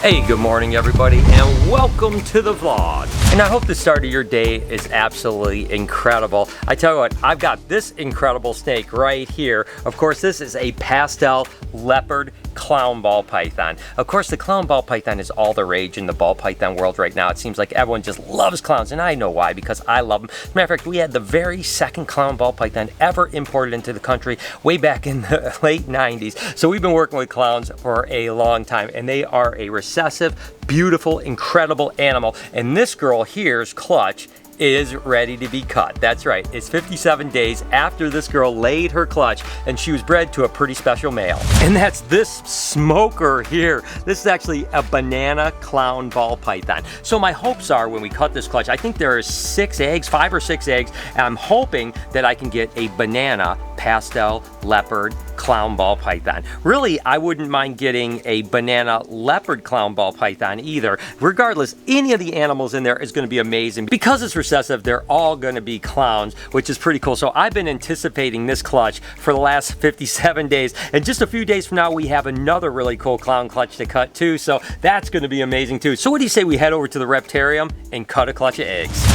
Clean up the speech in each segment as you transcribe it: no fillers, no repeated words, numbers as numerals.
Hey, good morning everybody, and welcome to the vlog. And I hope the start of your day is absolutely incredible. I tell you what, I've got this incredible snake right here. Of course, this is a pastel leopard clown ball python. Of course, the clown ball python is all the rage in the ball python world right now. It seems like everyone just loves clowns, and I know why, because I love them. As a matter of fact, we had the very second clown ball python ever imported into the country way back in the late 90s. So we've been working with clowns for a long time, and they are a recessive, beautiful, incredible animal. And this girl here's clutch is ready to be cut. That's right, it's 57 days after this girl laid her clutch, and she was bred to a pretty special male. And that's this smoker here. This is actually a banana clown ball python. So my hopes are when we cut this clutch, I think there are 6 eggs, 5 or 6 eggs, and I'm hoping that I can get a banana pastel leopard clown ball python. Really, I wouldn't mind getting a banana leopard clown ball python either. Regardless, any of the animals in there is going to be amazing. Because it's recessive, they're all going to be clowns, which is pretty cool. So I've been anticipating this clutch for the last 57 days, and just a few days from now we have another really cool clown clutch to cut too, so that's going to be amazing too. So what do you say we head over to the reptarium and cut a clutch of eggs?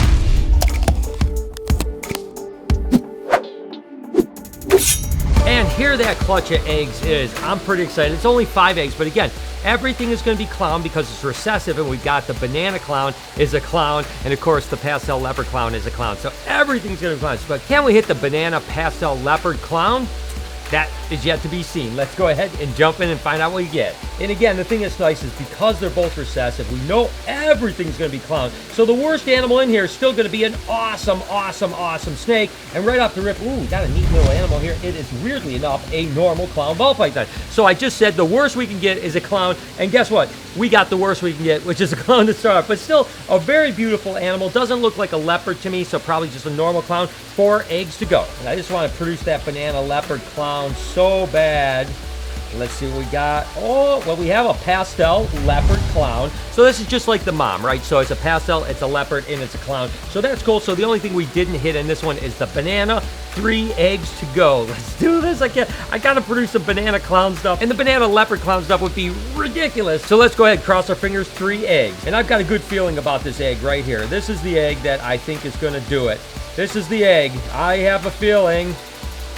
And here that clutch of eggs is. I'm pretty excited. It's only 5 eggs, but again, everything is going to be clown because it's recessive, and we've got the banana clown is a clown, and of course the pastel leopard clown is a clown. So everything's going to be clowns. But can we hit the banana pastel leopard clown? That is yet to be seen. Let's go ahead and jump in and find out what we get. And again, the thing that's nice is because they're both recessive, we know everything's going to be clown. So the worst animal in here is still going to be an awesome, awesome, awesome snake. And right off the rip, ooh, we got a neat little animal here. It is weirdly enough a normal clown ball python. So I just said the worst we can get is a clown. And guess what? We got the worst we can get, which is a clown to start off. But still a very beautiful animal. Doesn't look like a leopard to me, so probably just a normal clown. 4 eggs to go. And I just want to produce that banana leopard clown so bad. Let's see what we got. Oh, well, we have a pastel leopard clown. So this is just like the mom, right? So it's a pastel, it's a leopard, and it's a clown. So that's cool. So the only thing we didn't hit in this one is the banana. 3 eggs to go. Let's do this. I gotta produce some banana clown stuff, and the banana leopard clown stuff would be ridiculous. So let's go ahead, cross our fingers. 3 eggs. And I've got a good feeling about this egg right here. This is the egg that I think is gonna do it. This is the egg. I have a feeling.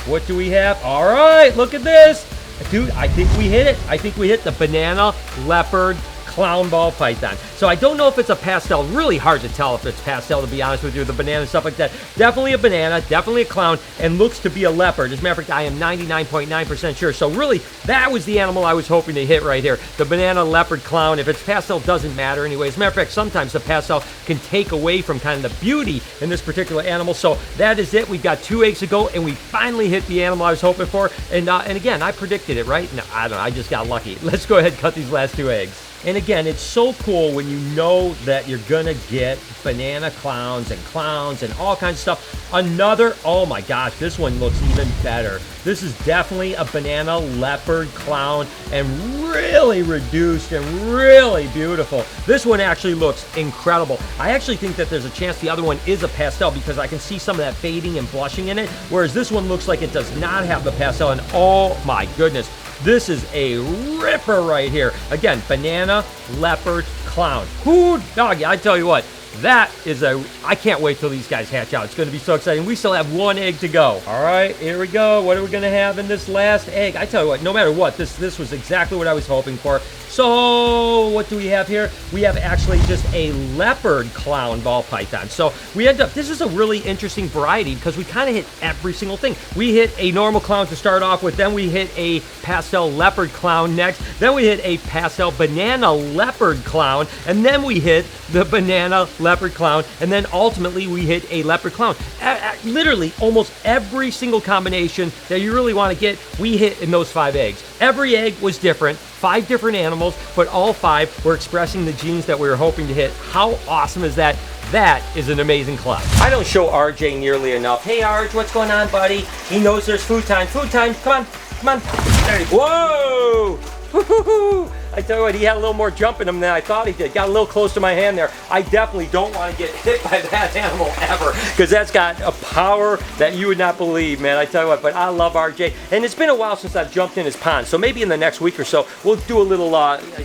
What do we have? All right, look at this. Dude, I think we hit it. I think we hit the banana leopard clown ball python. So I don't know if it's a pastel. Really hard to tell if it's pastel, to be honest with you, the banana and stuff like that. Definitely a banana, definitely a clown, and looks to be a leopard. As a matter of fact, I am 99.9% sure. So really, that was the animal I was hoping to hit right here. The banana leopard clown. If it's pastel, doesn't matter anyway. As a matter of fact, sometimes the pastel can take away from kind of the beauty in this particular animal. So that is it. We've got 2 eggs to go, and we finally hit the animal I was hoping for. And again, I predicted it, right? No, I don't know. I just got lucky. Let's go ahead and cut these last 2 eggs. And again, it's so cool when you know that you're gonna get banana clowns and all kinds of stuff. Another, oh my gosh, this one looks even better. This is definitely a banana leopard clown, and really reduced and really beautiful. This one actually looks incredible. I actually think that there's a chance the other one is a pastel because I can see some of that fading and blushing in it, whereas this one looks like it does not have the pastel, and oh my goodness, this is a ripper right here. Again, banana leopard clown. Whoo, doggy, I tell you what, that is I can't wait till these guys hatch out. It's going to be so exciting. We still have 1 egg to go. All right, here we go. What are we going to have in this last egg? I tell you what, no matter what, this was exactly what I was hoping for. So what do we have here? We have actually just a leopard clown ball python. So we end up, this is a really interesting variety because we kind of hit every single thing. We hit a normal clown to start off with, then we hit a pastel leopard clown next, then we hit a pastel banana leopard clown, and then we hit the banana leopard clown, and then ultimately we hit a leopard clown. Literally almost every single combination that you really want to get, we hit in those 5 eggs. Every egg was different. 5 different animals, but all 5 were expressing the genes that we were hoping to hit. How awesome is that? That is an amazing clutch. I don't show RJ nearly enough. Hey, RJ, what's going on, buddy? He knows there's food time. Food time. Come on. Come on. There you go. Whoa! I tell you what, he had a little more jump in him than I thought he did. Got a little close to my hand there. I definitely don't want to get hit by that animal ever, because that's got a power that you would not believe, man. I tell you what, but I love RJ, and it's been a while since I've jumped in his pond, so maybe in the next week or so, we'll do a little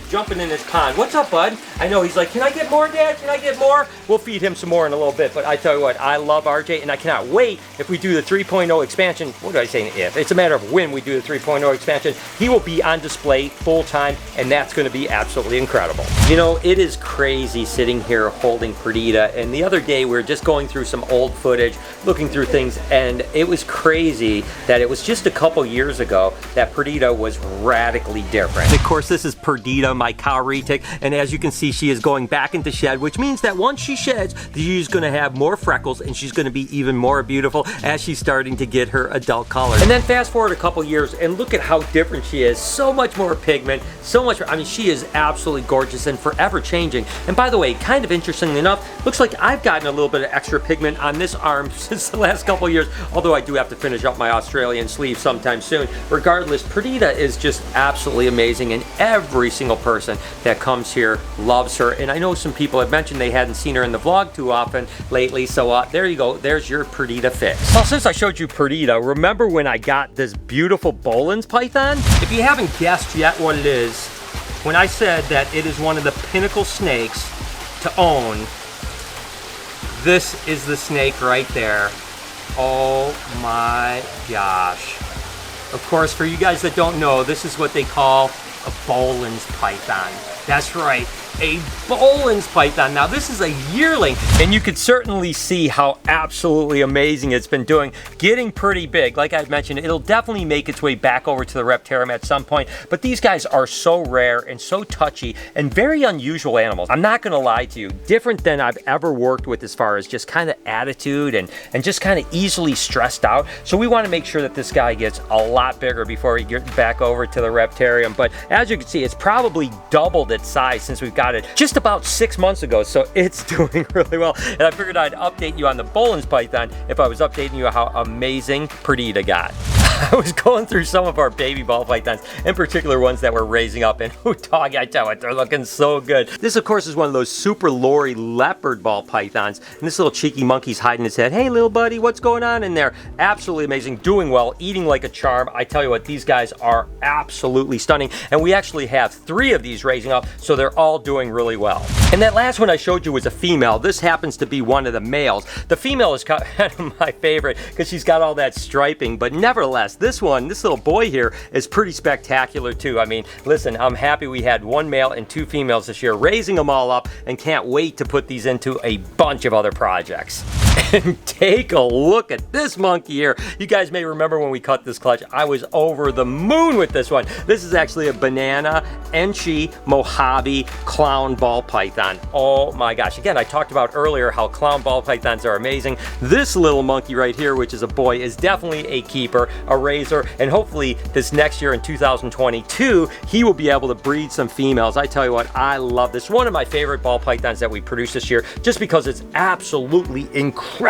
jumping in his pond. What's up, bud? I know he's like, can I get more, Dad? Can I get more? We'll feed him some more in a little bit, but I tell you what, I love RJ, and I cannot wait if we do the 3.0 expansion. What do I say if? It's a matter of when we do the 3.0 expansion. He will be on display full time, and that's going to be absolutely incredible. You know, it is crazy sitting here holding Perdita, and the other day we were just going through some old footage, looking through things, and it was crazy that it was just a couple years ago that Perdita was radically different. And of course, this is Perdita, my cow retic, and as you can see, she is going back into shed, which means that once she sheds, she's going to have more freckles, and she's going to be even more beautiful as she's starting to get her adult color. And then fast forward a couple years, and look at how different she is. So much more pigment, so much, I mean, she is absolutely gorgeous and forever changing. And by the way, kind of interestingly enough, looks like I've gotten a little bit of extra pigment on this arm since the last couple years, although I do have to finish up my Australian sleeve sometime soon. Regardless, Perdita is just absolutely amazing, and every single person that comes here loves her. And I know some people have mentioned they hadn't seen her in the vlog too often lately, so there you go, there's your Perdita fix. Well, since I showed you Perdita, remember when I got this beautiful Bollins python? If you haven't guessed yet what it is, when I said that it is one of the pinnacle snakes to own, this is the snake right there. Oh my gosh. Of course, for you guys that don't know, this is what they call a Bollins python. That's right, a Bollins python. Now this is a yearling, and you could certainly see how absolutely amazing it's been doing, getting pretty big. Like I've mentioned, it'll definitely make its way back over to the Reptarium at some point, but these guys are so rare and so touchy and very unusual animals. I'm not gonna lie to you, different than I've ever worked with as far as just kind of attitude and just kind of easily stressed out. So we want to make sure that this guy gets a lot bigger before we get back over to the Reptarium. But as you can see, it's probably doubled its size since we've got it just about 6 months ago, so it's doing really well. And I figured I'd update you on the Bollins python if I was updating you how amazing Perdita got. I was going through some of our baby ball pythons, in particular ones that we're raising up, and oh dog, I tell it, they're looking so good. This of course is one of those super lorry leopard ball pythons, and this little cheeky monkey's hiding his head. Hey little buddy, what's going on in there? Absolutely amazing, doing well, eating like a charm. I tell you what, these guys are absolutely stunning, and we actually have 3 of these raising up, so they're all doing really well. And that last one I showed you was a female. This happens to be one of the males. The female is kind of my favorite because she's got all that striping, but nevertheless, this little boy here is pretty spectacular too. I mean, listen, I'm happy we had 1 male and 2 females this year, raising them all up, and can't wait to put these into a bunch of other projects. And take a look at this monkey here. You guys may remember when we cut this clutch, I was over the moon with this one. This is actually a banana Enchi Mojave clown ball python. Oh my gosh. Again, I talked about earlier how clown ball pythons are amazing. This little monkey right here, which is a boy, is definitely a keeper, a raiser, and hopefully this next year in 2022, he will be able to breed some females. I tell you what, I love this. One of my favorite ball pythons that we produced this year, just because it's absolutely incredible.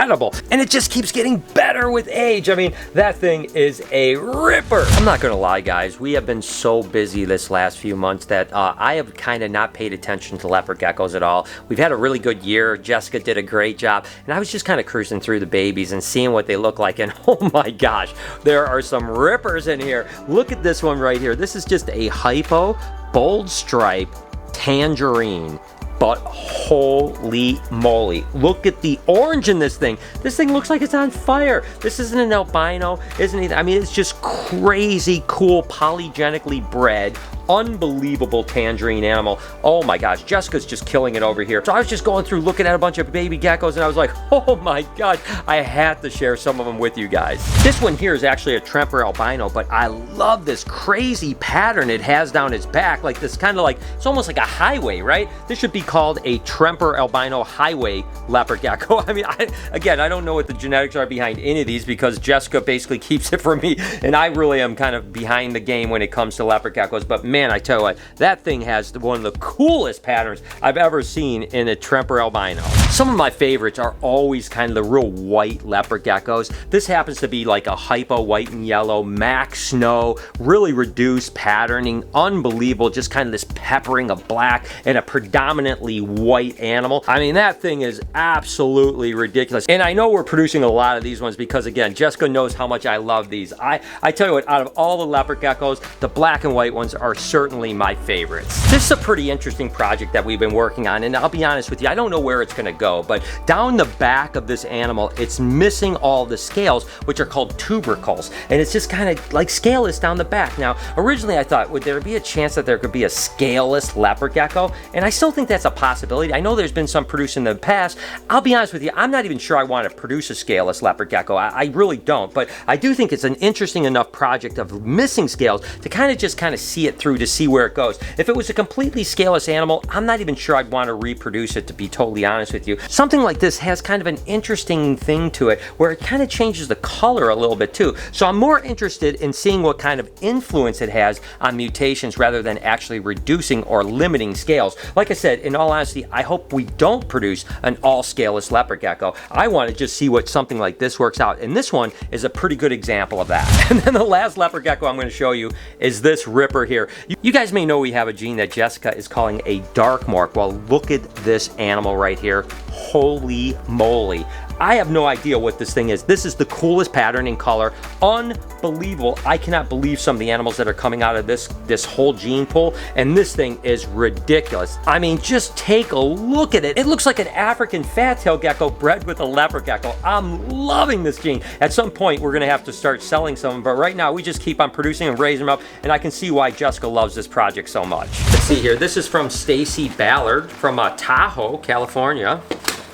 And it just keeps getting better with age. I mean, that thing is a ripper. I'm not gonna lie, guys. We have been so busy this last few months that I have kind of not paid attention to leopard geckos at all. We've had a really good year. Jessica did a great job. And I was just kind of cruising through the babies and seeing what they look like. And oh my gosh, there are some rippers in here. Look at this one right here. This is just a hypo bold stripe tangerine. But holy moly, look at the orange in this thing. This thing looks like it's on fire. This isn't an albino, isn't it? I mean, it's just crazy cool, polygenically bred, unbelievable tangerine animal. Oh my gosh, Jessica's just killing it over here. So I was just going through looking at a bunch of baby geckos, and I was like, oh my gosh, I had to share some of them with you guys. This one here is actually a Tremper albino, but I love this crazy pattern it has down its back, like this kind of like, it's almost like a highway, right? This should be called a Tremper albino highway leopard gecko. I mean, again, I don't know what the genetics are behind any of these because Jessica basically keeps it for me, and I really am kind of behind the game when it comes to leopard geckos, but man, I tell you what, that thing has one of the coolest patterns I've ever seen in a Tremper albino. Some of my favorites are always kind of the real white leopard geckos. This happens to be like a hypo white and yellow, MAC snow, really reduced patterning, unbelievable, just kind of this peppering of black and a predominantly white animal. I mean, that thing is absolutely ridiculous. And I know we're producing a lot of these ones because, again, Jessica knows how much I love these. I tell you what, out of all the leopard geckos, the black and white ones are certainly my favorites. This is a pretty interesting project that we've been working on, and I'll be honest with you, I don't know where it's going to go, but down the back of this animal, it's missing all the scales, which are called tubercles, and it's just kind of like scaleless down the back. Now, originally I thought, would there be a chance that there could be a scaleless leopard gecko? And I still think that's a possibility. I know there's been some produced in the past. I'll be honest with you, I'm not even sure I want to produce a scaleless leopard gecko. I really don't, but I do think it's an interesting enough project of missing scales to kind of see it through, to see where it goes. If it was a completely scaleless animal, I'm not even sure I'd want to reproduce it, to be totally honest with you. Something like this has kind of an interesting thing to it where it kind of changes the color a little bit too. So I'm more interested in seeing what kind of influence it has on mutations rather than actually reducing or limiting scales. Like I said, in all honesty, I hope we don't produce an all scaleless leopard gecko. I want to just see what something like this works out, and this one is a pretty good example of that. And then the last leopard gecko I'm going to show you is this ripper here. You guys may know we have a gene that Jessica is calling a dark morph. Well, look at this animal right here. Holy moly. I have no idea what this thing is. This is the coolest pattern in color. Unbelievable. I cannot believe some of the animals that are coming out of this whole gene pool, and this thing is ridiculous. I mean, just take a look at it. It looks like an African fat-tailed gecko bred with a leopard gecko. I'm loving this gene. At some point, we're gonna have to start selling some, but right now, we just keep on producing and raising them up, and I can see why Jessica loves this project so much. Let's see here. This is from Stacy Ballard from Tahoe, California.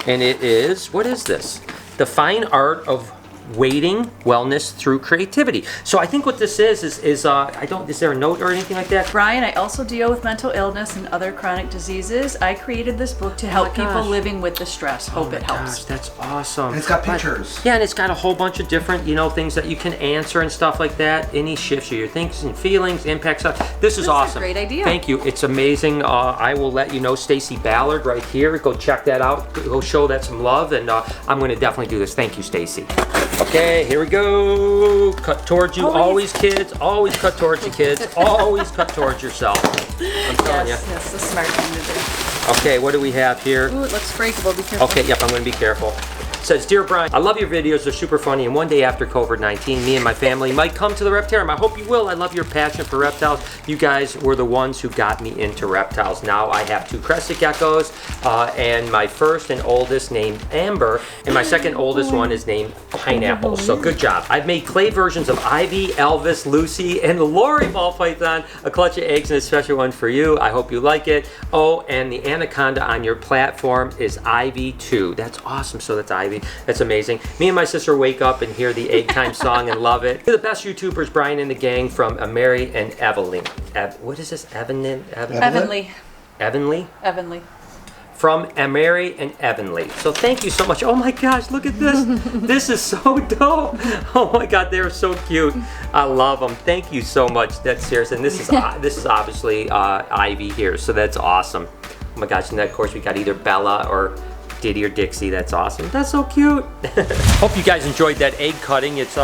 And it is, what is this? The Fine Art of Waiting Wellness Through Creativity. So I think what this is is there a note or anything like that? Brian, I also deal with mental illness and other chronic diseases. I created this book to help people living with the stress. Hope it helps. Gosh, that's awesome. And it's got pictures. Yeah, and it's got a whole bunch of different, things that you can answer and stuff like that. Any shifts of your thinks and feelings, impacts. This is awesome. This is a great idea. Thank you. It's amazing. I will let you know, Stacy Ballard right here. Go check that out. Go show that some love, and I'm going to definitely do this. Thank you, Stacy. Okay, here we go. Cut towards you. Always, kids. Always cut towards you, kids. Always cut towards yourself. I'm telling you. Yes, the smart thing to do. Okay, what do we have here? Ooh, it looks breakable. Be careful. Okay, yep, I'm going to be careful. It says, Dear Brian, I love your videos. They're super funny. And one day after COVID-19, me and my family might come to the reptarium. I hope you will. I love your passion for reptiles. You guys were the ones who got me into reptiles. Now I have 2 crested geckos, and my first and oldest named Amber, and my second oldest one is named Pineapple. So good job. I've made clay versions of Ivy, Elvis, Lucy, and the Lori ball python, a clutch of eggs, and a special one for you. I hope you like it. Oh, and the anaconda on your platform is Ivy too. That's awesome. So that's Ivy. That's amazing. Me and my sister wake up and hear the Egg Time song and love it. You're the best YouTubers, Brian and the gang, from Mary and Evelyn. What is this? Evanly? Evanly. From Mary and Evanly. So thank you so much. Oh my gosh, look at this. This is so dope. Oh my God, they're so cute. I love them. Thank you so much. That's serious. And this is obviously Ivy here. So that's awesome. Oh my gosh, and then of course we got either Bella or Diddy or Dixie. That's awesome. That's so cute. Hope you guys enjoyed that egg cutting. It's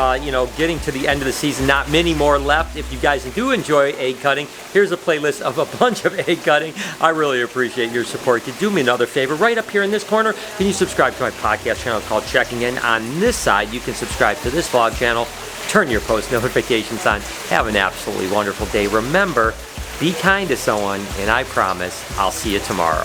getting to the end of the season. Not many more left. If you guys do enjoy egg cutting, here's a playlist of a bunch of egg cutting. I really appreciate your support. Could do me another favor. Right up here in this corner, can you subscribe to my podcast channel called Checking In? On this side, you can subscribe to this vlog channel. Turn your post notifications on. Have an absolutely wonderful day. Remember, be kind to someone, and I promise I'll see you tomorrow.